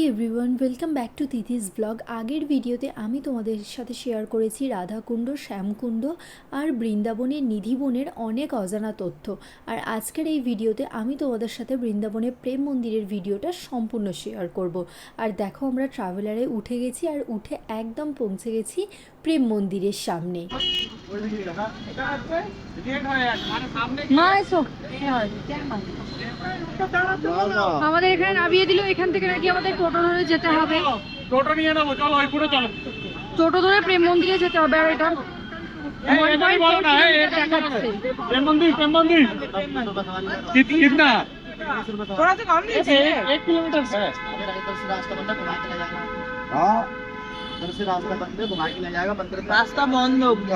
Everyone, welcome back to তিথিস blog. আগের ভিডিওতে আমি তোমাদের সাথে শেয়ার করেছি রাধাকুণ্ড, শ্যামকুণ্ড আর বৃন্দাবনের নিধিবনের অনেক অজানা তথ্য। আর আজকের এই ভিডিওতে আমি তোমাদের সাথে বৃন্দাবনের প্রেম মন্দিরের ভিডিওটা সম্পূর্ণ শেয়ার করব। আর দেখো, আমরা ট্রাভেলারে উঠে গেছি আর উঠে একদম পৌঁছে গেছি প্রেম মন্দিরের সামনে। আমাদের এখানে নামিয়ে দিল, এখান থেকে নাকি আমাদের টোটো ধরে যেতে হবে। টোটো নিয়ে নেবো, চলো ওইপুরে চলো। টোটো ধরে প্রেম মন্দিরে যেতে হবে। আর এটা प्रेम मंदिर कितना थोड़ा सा कम लीजिए। 1 किलोमीटर है। हाँ, इधर से रास्ता बंद है, घुमा के ले जाएगा मंदिर। रास्ता बंद हो गया।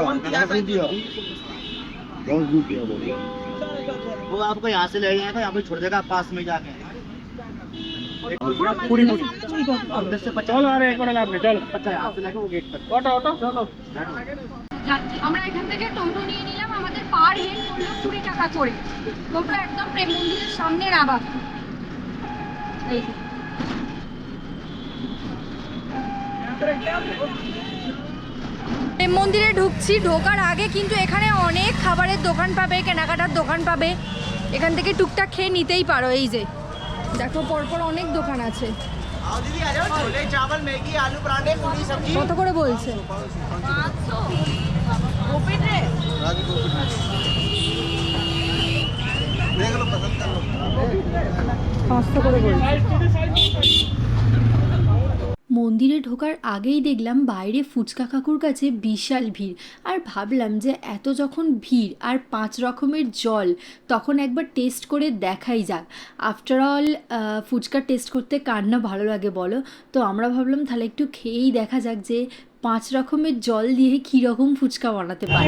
वो आपको यहाँ से ले जाएगा, यहाँ पे छोड़ देगा पास में जाके। पूरी चलो, अरे एक बार आपने चलो। अच्छा, यहाँ से लेके वो गेट तक। ऑटो ऑटो चलो। আমরা এখান থেকে টোটো নিয়ে নিলাম। আমাদের পার হেড পড়লো 20 টাকা করে। টোটো একদম প্রেম মন্দিরের সামনে নামা। এই প্রেম মন্দিরে ঢুকছি। ঢোকার আগে কিন্তু এখানে অনেক খাবারের দোকান পাবে, কেনাকাটার দোকান পাবে। এখান থেকে টুকটাক খেয়ে নিতেই পারো। এই যে দেখো, পরপর অনেক দোকান আছে। छोले चावल मैगी आलू पराठे पूरी सब्जी। কত করে বলছে? 500 করে বলছে। মন্দিরে ঢোকার আগেই দেখলাম বাইরে ফুচকা কাকুর কাছে বিশাল ভিড়। আর ভাবলাম যে এত যখন ভিড় আর 5 রকমের জল, তখন একবার টেস্ট করে দেখাই যাক। আফটার অল ফুচকা টেস্ট করতে কার না ভালো লাগে বলো? তো আমরা ভাবলাম তাহলে একটু খেয়েই দেখা যাক যে 5 রকমের জল দিয়ে কীরকম ফুচকা বানাতে পারে।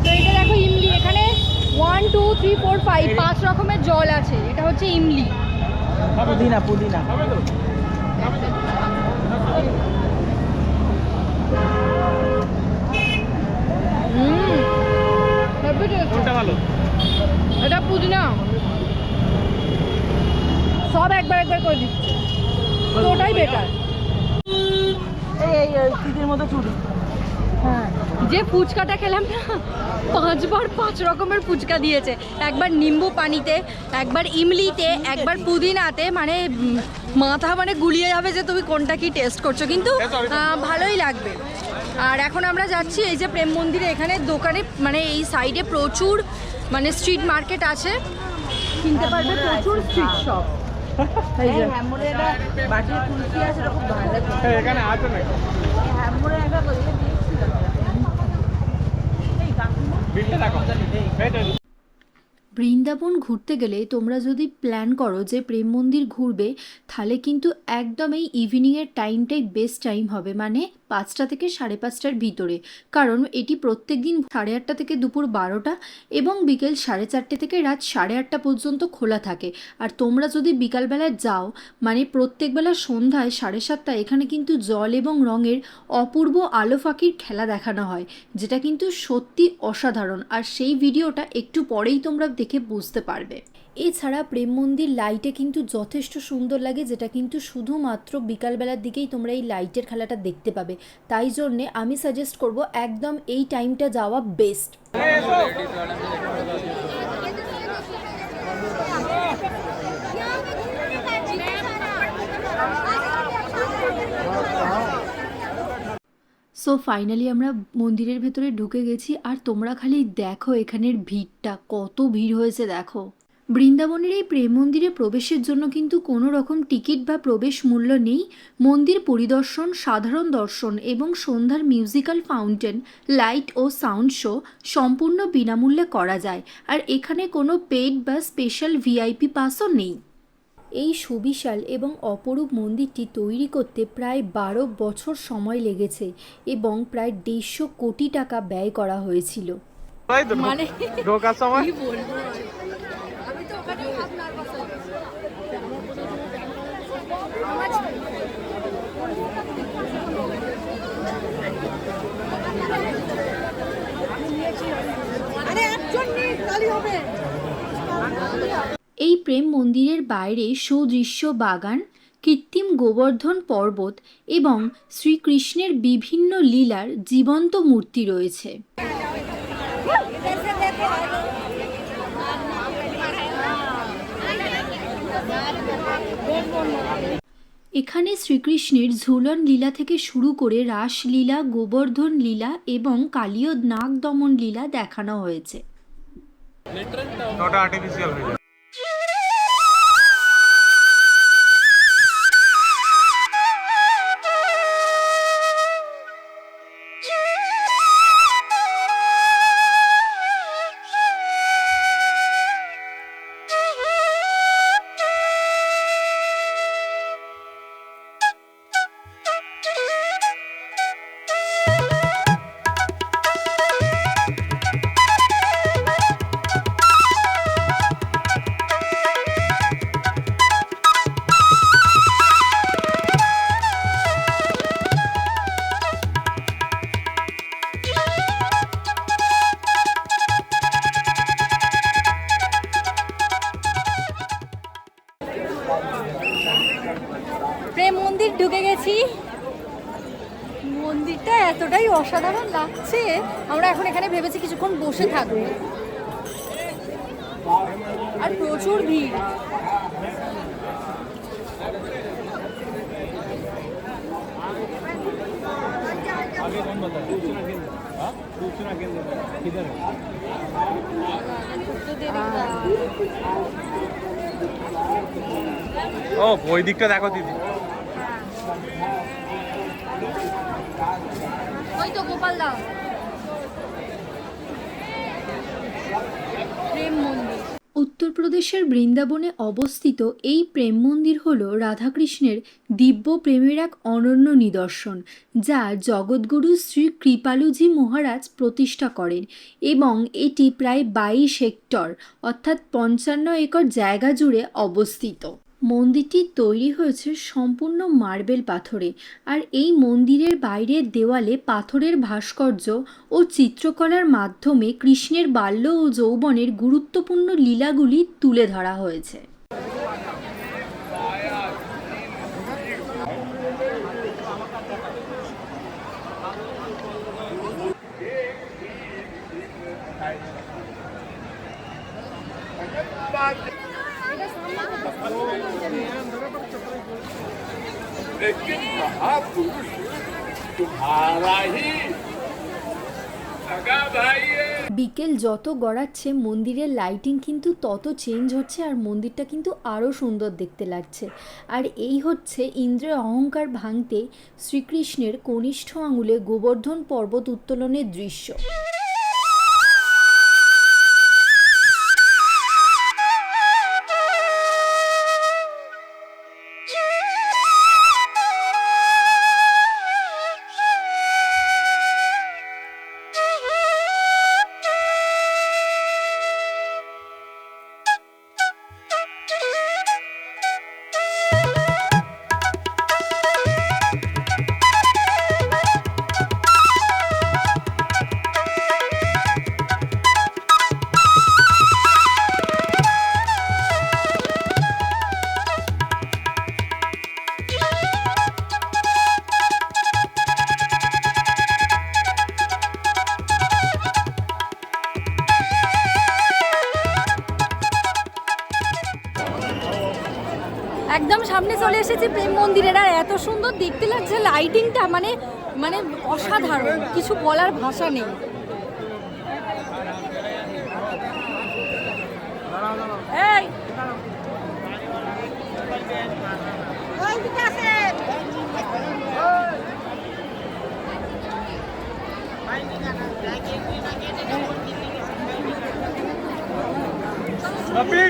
তো এটা দেখো ইমলি। এখানে 1 2 3 4 5 রকমের জল আছে। এটা হচ্ছে ইমলি। पुदीना पुदीना কোনটা ভালো? এটা পুদিনা। সব একবার একবার করে দিচ্ছি, তো ওটাই বেটার। এই চিকের মতো চুড়ি। হ্যাঁ, যে ফুচকাটা খেলাম না, 5 বার 5 রকমের ফুচকা দিয়েছে। একবার নিম্বু পানিতে, একবার ইমলিতে, একবার পুদিনাতে। মানে মাথা মানে গুলিয়ে যাবে যে তুমি কোনটা কি টেস্ট করছো, কিন্তু ভালোই লাগবে। আর এখন আমরা যাচ্ছি এই যে প্রেম মন্দিরে। এখানে দোকানে মানে এই সাইডে প্রচুর মানে স্ট্রিট মার্কেট আছে, কিনতে পারবে প্রচুর স্ট্রিট শপ। এখানে আছে নাকি? বিলটা দেখো। বৃন্দাবন ঘুরতে গেলে তোমরা যদি প্ল্যান করো যে প্রেম মন্দির ঘুরবে, তাহলে কিন্তু একদম এই ইভিনিংয়ের টাইমটাই বেস্ট টাইম হবে, মানে 5টা থেকে 5:30টার ভিতরে। কারণ এটি প্রত্যেক দিন 8:30 থেকে দুপুর 12টা এবং বিকেল 4:30 থেকে রাত 8:30 পর্যন্ত খোলা থাকে। আর তোমরা যদি বিকালবেলা যাও, মানে প্রত্যেকবেলা সন্ধ্যায় 7:30 এখানে কিন্তু জল এবং রঙের অপূর্ব আলো ফাঁকির খেলা দেখানো হয়, যেটা কিন্তু সত্যি অসাধারণ। আর সেই ভিডিওটা একটু পরেই তোমরা দেখে বুঝতে পারবে। এছাড়া প্রেম মন্দির লাইটে কিন্তু যথেষ্ট সুন্দর লাগে, যেটা কিন্তু শুধুমাত্র বিকালবেলার দিকেই তোমরা এই লাইটের খেলাটা দেখতে পাবে। তাই জন্যে আমি সাজেস্ট করব একদম এই টাইমটা যাওয়া বেস্ট। সো ফাইনালি আমরা মন্দিরের ভেতরে ঢুকে গেছি। আর তোমরা খালি দেখো এখানের ভিড়টা, কত ভিড় হয়েছে দেখো। বৃন্দাবনের এই প্রেম মন্দিরে প্রবেশের জন্য কিন্তু কোনো রকম টিকিট বা প্রবেশ মূল্য নেই। মন্দির পরিদর্শন, সাধারণ দর্শন এবং সন্ধ্যার মিউজিক্যাল ফাউন্টেন, লাইট ও সাউন্ড শো সম্পূর্ণ বিনামূল্যে করা যায়। আর এখানে কোনো পেইড বা স্পেশাল ভিআইপি পাসও নেই। এই সুবিশাল এবং অপরূপ মন্দিরটি তৈরি করতে প্রায় 12 বছর সময় লেগেছে এবং প্রায় 150 কোটি টাকা ব্যয় করা হয়েছিল। মানে ঢোকার সময় কি বলবো, আমি তো ওখানে হাত নার্ভাস হয়ে গেছি। আরে একজন নেই, তালি হবে। এই প্রেম মন্দিরের বাইরে সুদৃশ্য বাগান, কৃত্রিম গোবর্ধন পর্বত এবং শ্রীকৃষ্ণের বিভিন্ন লীলার জীবন্ত মূর্তি রয়েছে। এখানে শ্রীকৃষ্ণের ঝুলন লীলা থেকে শুরু করে রাসলীলা, গোবর্ধন লীলা এবং কালীয় নাগ দমন লীলা দেখানো হয়েছে। ওটা আর্টিফিশিয়াল হয়ে যায়। প্রেম মন্দির ঢুকে গেছি। মন্দিরটা এতটাই অসাধারণ লাগছে, আমরা এখন এখানে ভেবেছি কিছুক্ষণ বসে থাকবো। আর প্রচুর ভিড়। ও ওই দিকটা দেখো দিদি। ওই তো গোপালদা। প্রেম মন্দির। উত্তরপ্রদেশের বৃন্দাবনে অবস্থিত এই প্রেম মন্দির হল রাধাকৃষ্ণের দিব্য প্রেমের এক অনন্য নিদর্শন, যা জগৎগুরু শ্রী কৃপালুজি মহারাজ প্রতিষ্ঠা করেন এবং এটি প্রায় 22 হেক্টর অর্থাৎ 55 একর জায়গা জুড়ে অবস্থিত। মন্দিরটি তৈরি হয়েছে সম্পূর্ণ মার্বেল পাথরে, আর এই মন্দিরের বাইরের দেওয়ালে পাথরের ভাস্কর্য ও চিত্রকলার মাধ্যমে কৃষ্ণের বাল্য ও যৌবনের গুরুত্বপূর্ণ লীলাগুলি তুলে ধরা হয়েছে। लेकिन महापुरुष तुम्हारा ही सगा भाई है। বিকেল যত গড়াচ্ছে মন্দিরের লাইটিং কিন্তু তত চেঞ্জ হচ্ছে, আর মন্দিরটা কিন্তু আরও সুন্দর দেখতে লাগছে। আর এই হচ্ছে ইন্দ্রের অহংকার ভাঙতে শ্রীকৃষ্ণের কনিষ্ঠ আঙুলে গোবর্ধন পর্বত উত্তোলনের দৃশ্য। একদম সামনে চলে এসেছি প্রেম মন্দিরের, আর এত সুন্দর দেখতে লাগছে লাইটিংটা, মানে মানে অসাধারণ, কিছু বলার ভাষা নেই। এই বাপি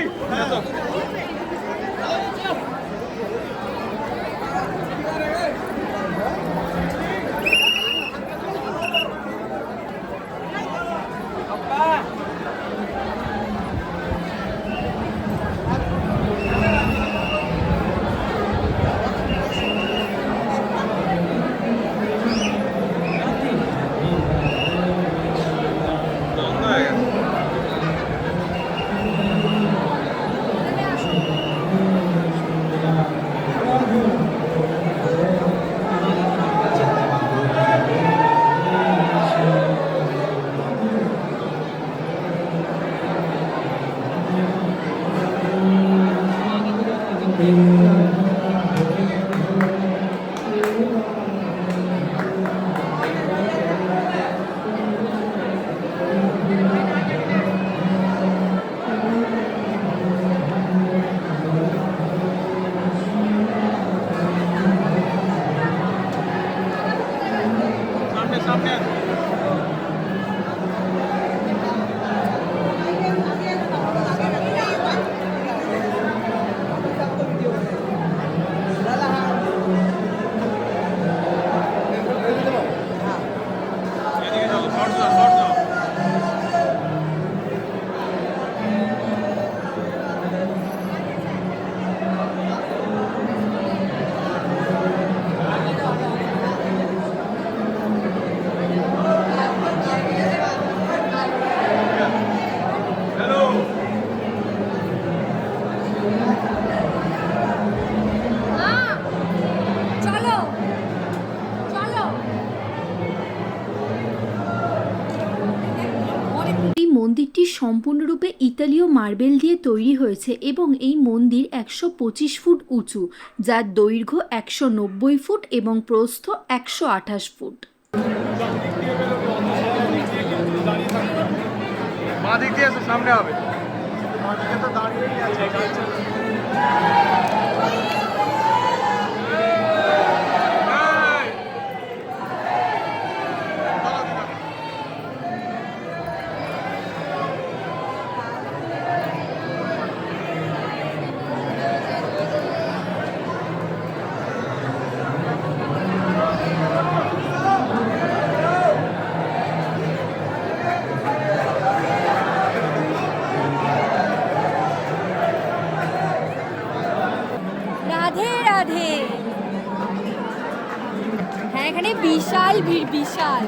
সামনে সামনে এদিকে চলো, শর্ট দাও, শর্ট দাও। হ্যালো চলো চলো। এই মন্দিরটি সম্পূর্ণরূপে ইতালীয় মার্বেল দিয়ে তৈরি হয়েছে এবং এই মন্দির 125 ফুট উঁচু, যার দৈর্ঘ্য 190 ফুট এবং প্রস্থ 128 ফুট। বাঁ দিক দিয়ে এসো, সামনে হবে। এই! রাধে রাধে। হ্যাঁ, এখানে বিশাল ভিড়, বিশাল।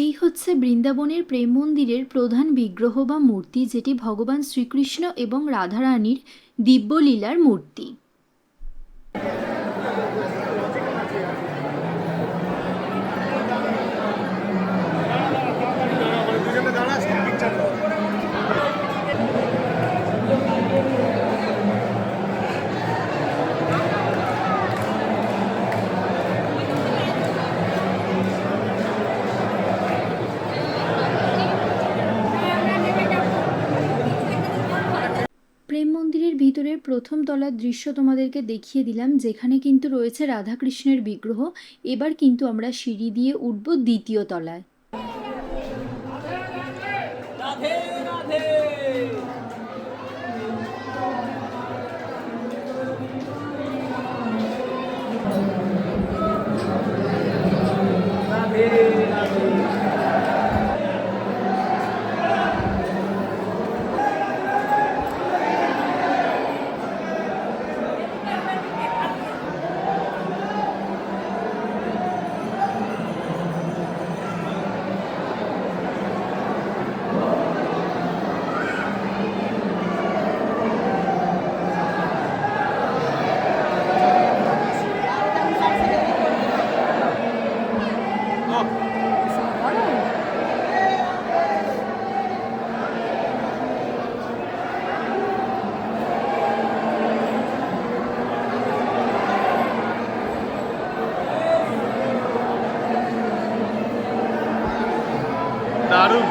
এই হচ্ছে বৃন্দাবনের প্রেম মন্দিরের প্রধান বিগ্রহ বা মূর্তি, যেটি ভগবান শ্রীকৃষ্ণ এবং রাধারানীর দিব্যলীলার মূর্তি। প্রেম মন্দিরের ভিতরের প্রথম তলার দৃশ্য তোমাদেরকে দেখিয়ে দিলাম, যেখানে কিন্তু রয়েছে রাধাকৃষ্ণের বিগ্রহ। এবার কিন্তু আমরা সিঁড়ি দিয়ে উঠব দ্বিতীয় তলায়। দারুণ।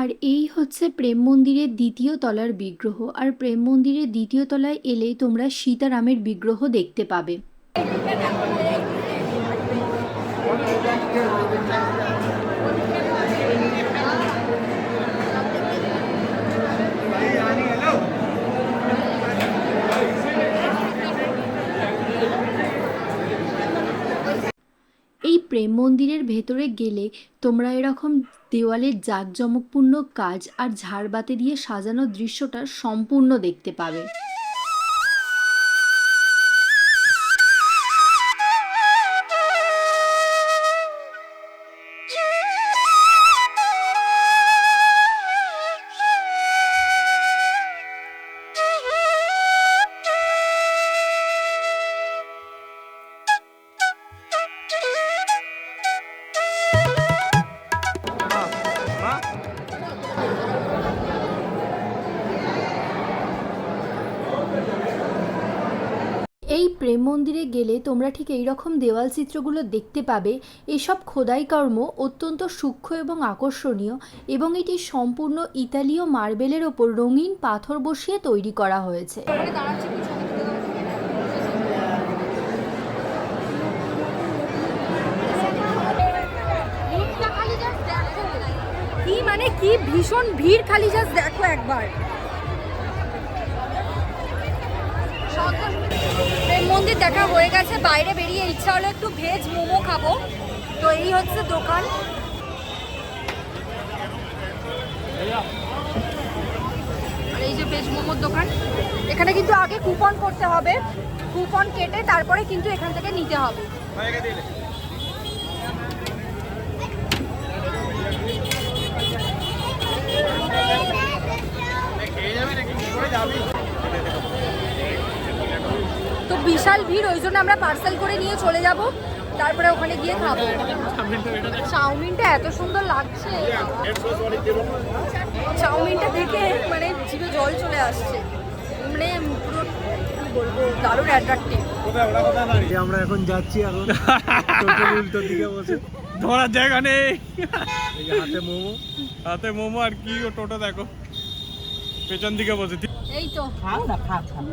আর এই হচ্ছে প্রেম মন্দিরের দ্বিতীয় তলার বিগ্রহ। আর প্রেম মন্দিরের দ্বিতীয় তলায় এলেই তোমরা সীতারামের বিগ্রহ দেখতে পাবে। প্রেম মন্দিরের ভেতরে গেলে তোমরা এরকম দেওয়ালের জাঁকজমকপূর্ণ কাজ আর ঝাড়বাতি দিয়ে সাজানো দৃশ্যটা সম্পূর্ণ দেখতে পাবে। এই প্রেম মন্দিরে গেলে তোমরা ঠিক এই রকম দেওয়াল চিত্রগুলো দেখতে পাবে। এসব খোদাই কর্ম অত্যন্ত সূক্ষ্ম এবং আকর্ষণীয় এবং এটি সম্পূর্ণ ইতালীয় মার্বেলের ওপর রঙিন পাথর বসিয়ে তৈরি করা হয়েছে। কি মানে কি ভীষণ ভিড়, খালি জাস্ট দেখো একবার। প্রেম মন্দির দেখা হয়ে গেছে, বাইরে বেরিয়ে ইচ্ছা হলো একটু ভেজ মোমো খাবো, তো এই হচ্ছে দোকান। আর এই যে ভেজ মোমোর দোকান, এখানে কিন্তু আগে কুপন করতে হবে, কুপন কেটে তারপরে কিন্তু এখান থেকে নিতে হবে। তো বিশাল ভিড়, ওই জন্য আমরা পার্সেল করে নিয়ে চলে যাব, তারপরে ওখানে গিয়ে খাবো। চাউমিনটা এত সুন্দর লাগছে, চাউমিনটা দেখে মানে জিভে জল চলে আসছে, মানে পুরো কি বলবো, দারুণ অ্যাট্রাক্টিভ। আমরা এখন যাচ্ছি এখন উল্টো দিকে বসে, ধরার জায়গা নেই। এই যে হাতে মোমো, হাতে মোমো আর কি, ও টোটো দেখো পেছন দিকে বসে। এই তো খাও না, খাও খাও।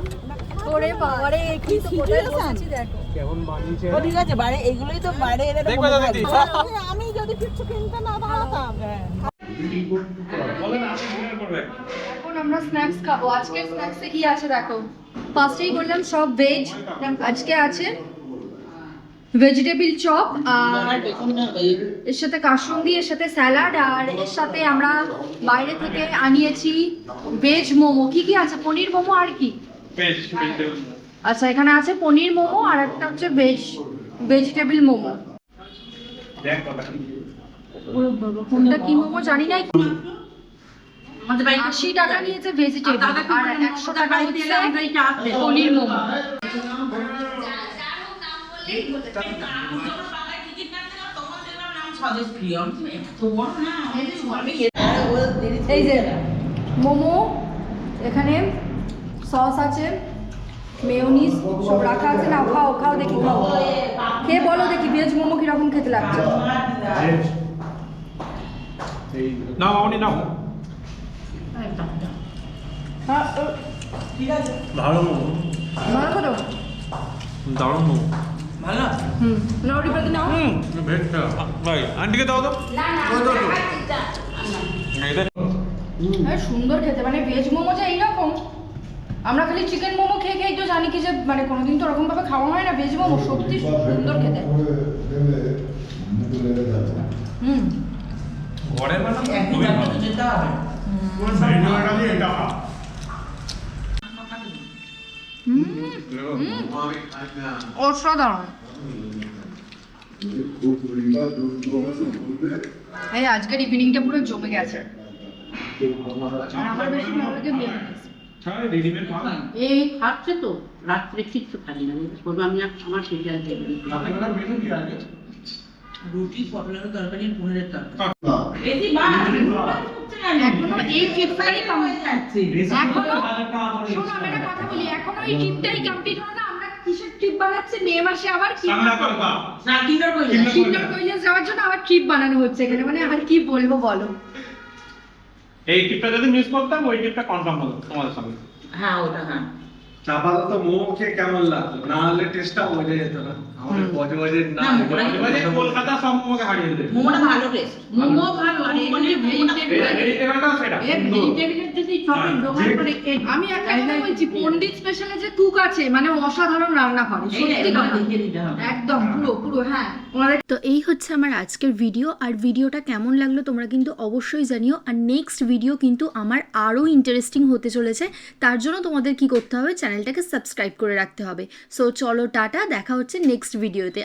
ওরে বাবারে, কি তো কোথায় বসেছি দেখো। কেমন বানিয়েছে। ও ঠিক আছে, বাইরে এইগুলোই তো বাইরে এনে দেখবে দাদা দিদি। আমি যদি কিছু কিনতে না পারতাম। বলেন আপনি ডিনার করবেন। এখন আমরা স্ন্যাক্স খাবো। আজকে স্ন্যাক্সে কি আছে দেখো, ফার্স্টেই করলাম সব ভেজ, আজকে আছে ভেজিটেবল চপ, আর এর সাথে কাসুন্দি, এর সাথে স্যালাড, আর এর সাথে আমরা বাইরে থেকে আনিয়েছি ভেজ মোমো। কি কি আছে? পনির মোমো আর কি? আচ্ছা, এখানে আছে পনির মোমো আর একটা হচ্ছে ভেজিটেবল মোমো। কোনটা কি মোমো জানি না। 80 টাকা নিয়েছে ভেজিটেবল আর 100 টাকা হচ্ছে পনির মোমো। এই যে মোমো, এখানে সস আছে, মেয়োনিজ সব রাখা আছে। না খাও খাও, দেখি খাও, খেয়ে বলো দেখি ভেজ মোমো কিরকম খেতে লাগছে। নাও আপনি নাও। ভালো মোমো, ভালো করো, দারুণ মোমো। নাও রিপাকে নাও। ভেজটা ভাই আন্টিকে দাও তো। সুন্দর খেতে, মানে ভেজ মোমো যে এইরকম, আমরা খালি চিকেন মোমো খেয়ে খেয়ে তো জানি কি যে মানে কোনোদিন তো ওরকম ভাবে খাওয়া হয় না। ভেজ মোমো সত্যি সুন্দর খেতে। ঘরের বানানো খুবই ভালো। এটা অসাধারণ। এই আজকের ইভিনিংটা পুরো জমে গেছে। আর আমার বেশি ভালো লাগে মেয়োনিজ। রেডিমেড পাওয়া এই খাচ্ছে তো রাত্রে কিচ্ছু খাই না, বলবো আমি আমার সিরিয়াল দেখবো। রুটি, পটলের তরকারি, পনিরের তরকারি। এখনো এই ট্রিপটাই এখনো শোনো, আমি একটা কথা বলি, এখনো এই ট্রিপটাই কমপ্লিট হলো না। আমরা কিসের ট্রিপ বানাচ্ছি? মে মাসে আবার কি কিন্ডার কৈলাস যাওয়ার জন্য আবার ট্রিপ বানানো হচ্ছে এখানে, মানে আর কি বলবো বলো। এই টিপটা যদি মিস করতাম ওই টিপটা কনফার্ম হলো তোমাদের সঙ্গে। হ্যাঁ ওটা হ্যাঁ। আপাতত মোমো খেয়ে কেমন লাগলো, না হলে টেস্টটা বোঝা যেত না। আমাদের বজবজের না না, মোগলাই এবারে কলকাতা সব মোমোকে হারিয়ে দেবে মোমোটা ভালো টেস্ট মোমো ভালো আর এখানে ভেজিটেবলটাও সেটা ভেজিটেবলের যদি চপের দোকান করে আমি একটা কথা বলছি, পণ্ডিত স্পেশালে যে কুক আছে মানে অসাধারণ রান্না করে, সত্যি কথা। দিতে হবে একদম পুরো পুরো, হ্যাঁ ওনাদের। তো এই হচ্ছে আমার আজকের ভিডিও, আর ভিডিওটা কেমন লাগলো তোমরা কিন্তু অবশ্যই জানিও। আর নেক্সট ভিডিও কিন্তু আমার আরও ইন্টারেস্টিং হতে চলেছে, তার জন্য তোমাদের কি করতে হবে, চ্যানেলটাকে সাবস্ক্রাইব করে রাখতে হবে। সো চলো টাটা, দেখা হচ্ছে নেক্সট ভিডিওতে।